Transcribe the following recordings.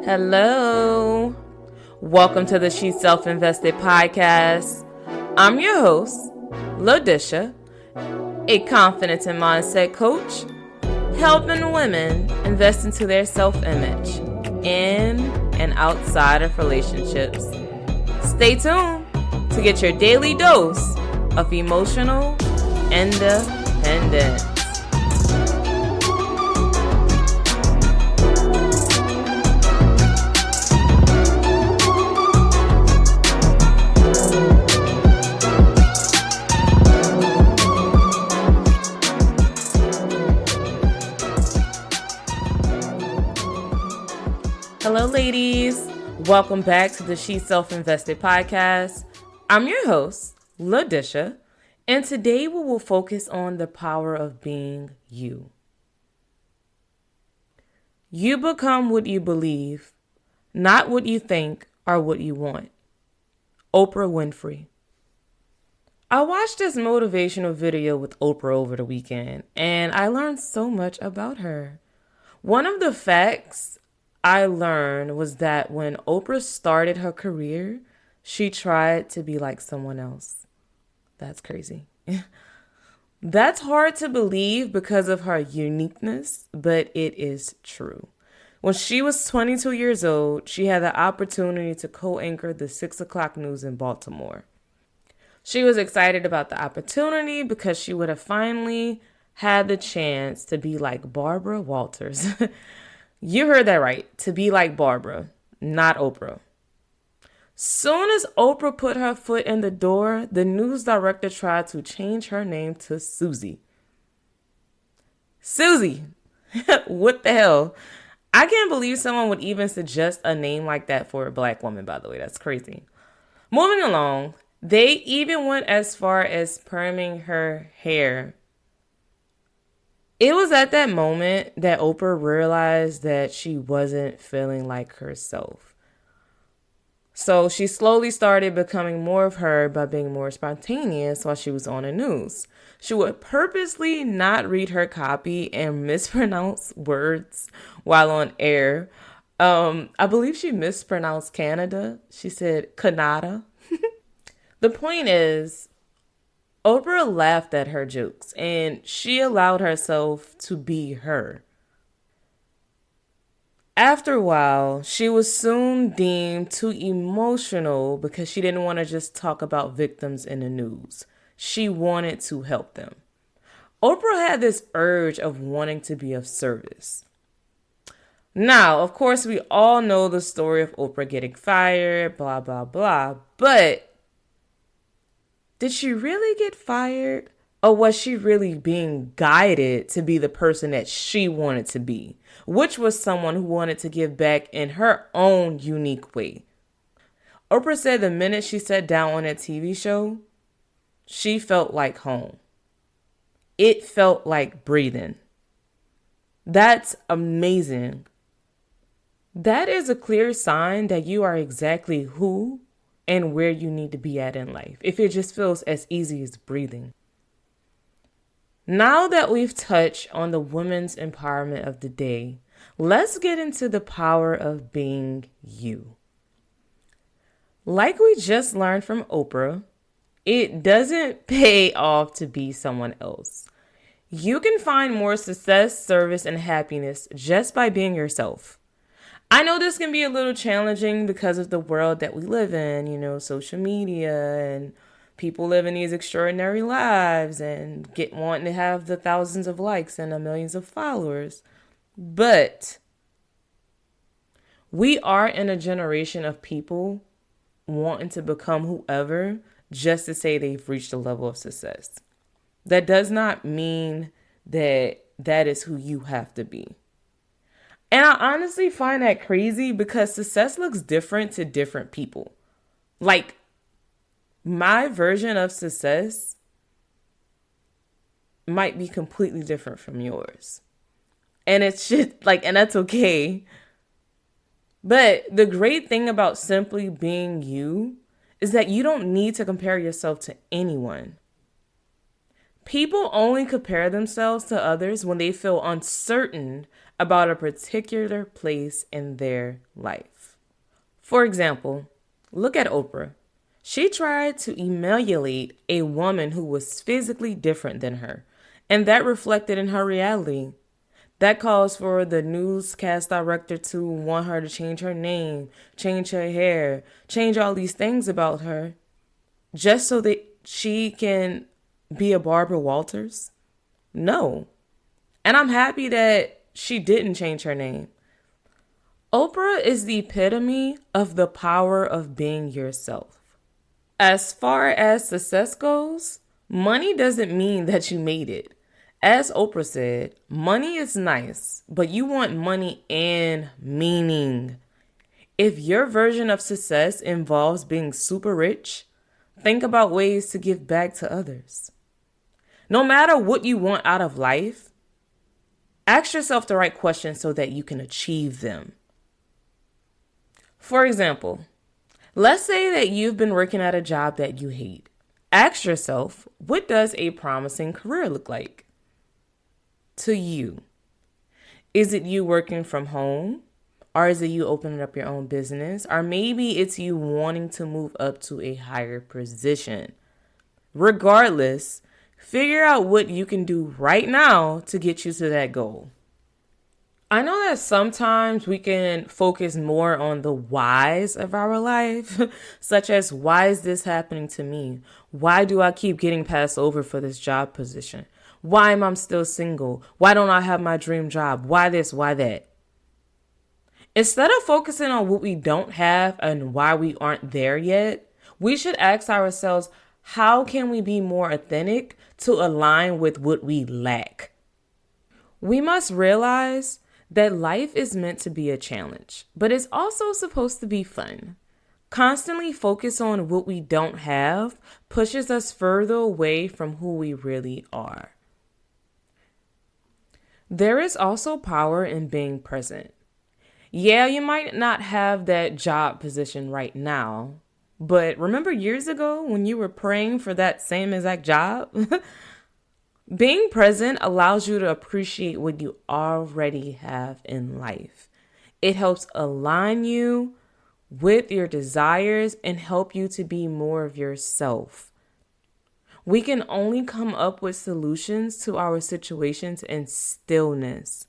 Hello. Welcome to the She Self-Invested podcast. I'm your host, Lodisha, a confidence and mindset coach, helping women invest into their self-image in and outside of relationships. Stay tuned to get your daily dose of emotional independence. Hello, ladies. Welcome back to the She Self-Invested podcast. I'm your host, Lodisha, and today we will focus on the power of being you. You become what you believe, not what you think or what you want. Oprah Winfrey. I watched this motivational video with Oprah over the weekend, and I learned so much about her. One of the facts I learned was that when Oprah started her career, she tried to be like someone else. That's crazy. That's hard to believe because of her uniqueness, but it is true. When she was 22 years old, she had the opportunity to co-anchor the 6 o'clock news in Baltimore. She was excited about the opportunity because she would have finally had the chance to be like Barbara Walters. You heard that right. To be like Barbara, not Oprah. Soon as Oprah put her foot in the door, the news director tried to change her name to Susie. Susie. What the hell? I can't believe someone would even suggest a name like that for a black woman, by the way. That's crazy. Moving along, they even went as far as perming her hair. It was at that moment that Oprah realized that she wasn't feeling like herself. So she slowly started becoming more of her by being more spontaneous while she was on the news. She would purposely not read her copy and mispronounce words while on air. I believe she mispronounced Canada. She said Canada. The point is, Oprah laughed at her jokes and she allowed herself to be her. After a while, she was soon deemed too emotional because she didn't want to just talk about victims in the news. She wanted to help them. Oprah had this urge of wanting to be of service. Now, of course, we all know the story of Oprah getting fired, blah, blah, blah, but did she really get fired? Or was she really being guided to be the person that she wanted to be? Which was someone who wanted to give back in her own unique way. Oprah said the minute she sat down on that TV show, she felt like home. It felt like breathing. That's amazing. That is a clear sign that you are exactly who and where you need to be at in life, if it just feels as easy as breathing. Now that we've touched on the women's empowerment of the day, let's get into the power of being you. Like we just learned from Oprah, it doesn't pay off to be someone else. You can find more success, service, and happiness just by being yourself. I know this can be a little challenging because of the world that we live in, social media and people living these extraordinary lives and wanting to have the thousands of likes and the millions of followers. But we are in a generation of people wanting to become whoever just to say they've reached a level of success. That does not mean that that is who you have to be. And I honestly find that crazy because success looks different to different people. Like, my version of success might be completely different from yours. And it's just and that's okay. But the great thing about simply being you is that you don't need to compare yourself to anyone. People only compare themselves to others when they feel uncertain about a particular place in their life. For example, look at Oprah. She tried to emulate a woman who was physically different than her, and that reflected in her reality. That calls for the newscast director to want her to change her name, change her hair, change all these things about her, just so that she can be a Barbara Walters? No. And I'm happy that she didn't change her name. Oprah is the epitome of the power of being yourself. As far as success goes, money doesn't mean that you made it. As Oprah said, money is nice, but you want money and meaning. If your version of success involves being super rich, think about ways to give back to others. No matter what you want out of life, ask yourself the right questions so that you can achieve them. For example, let's say that you've been working at a job that you hate. Ask yourself, what does a promising career look like to you? Is it you working from home? Or is it you opening up your own business? Or maybe it's you wanting to move up to a higher position. Regardless, figure out what you can do right now to get you to that goal. I know that sometimes we can focus more on the whys of our life, such as, why is this happening to me? Why do I keep getting passed over for this job position? Why am I still single? Why don't I have my dream job? Why this? Why that? Instead of focusing on what we don't have and why we aren't there yet, we should ask ourselves, how can we be more authentic to align with what we lack? We must realize that life is meant to be a challenge, but it's also supposed to be fun. Constantly focus on what we don't have pushes us further away from who we really are. There is also power in being present. Yeah, you might not have that job position right now, but remember years ago when you were praying for that same exact job? Being present allows you to appreciate what you already have in life. It helps align you with your desires and help you to be more of yourself. We can only come up with solutions to our situations in stillness.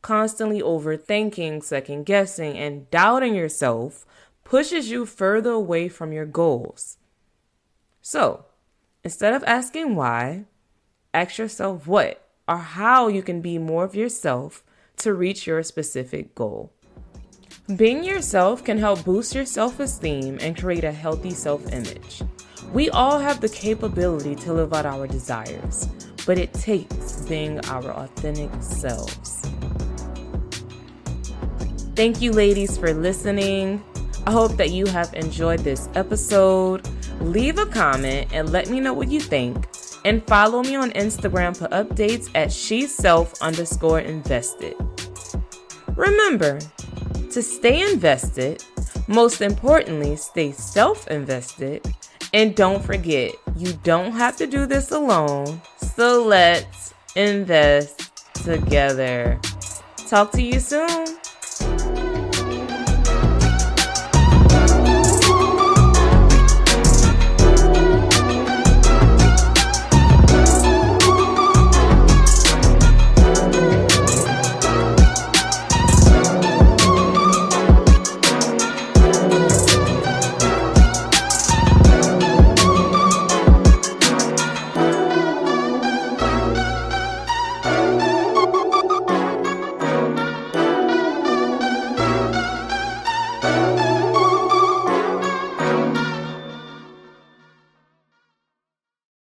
Constantly overthinking, second guessing, and doubting yourself pushes you further away from your goals. So, instead of asking why, ask yourself what or how you can be more of yourself to reach your specific goal. Being yourself can help boost your self-esteem and create a healthy self-image. We all have the capability to live out our desires, but it takes being our authentic selves. Thank you, ladies, for listening. I hope that you have enjoyed this episode. Leave a comment and let me know what you think. And follow me on Instagram for updates at sheself_invested. Remember to stay invested, most importantly, stay self-invested, and don't forget, you don't have to do this alone, so let's invest together. Talk to you soon.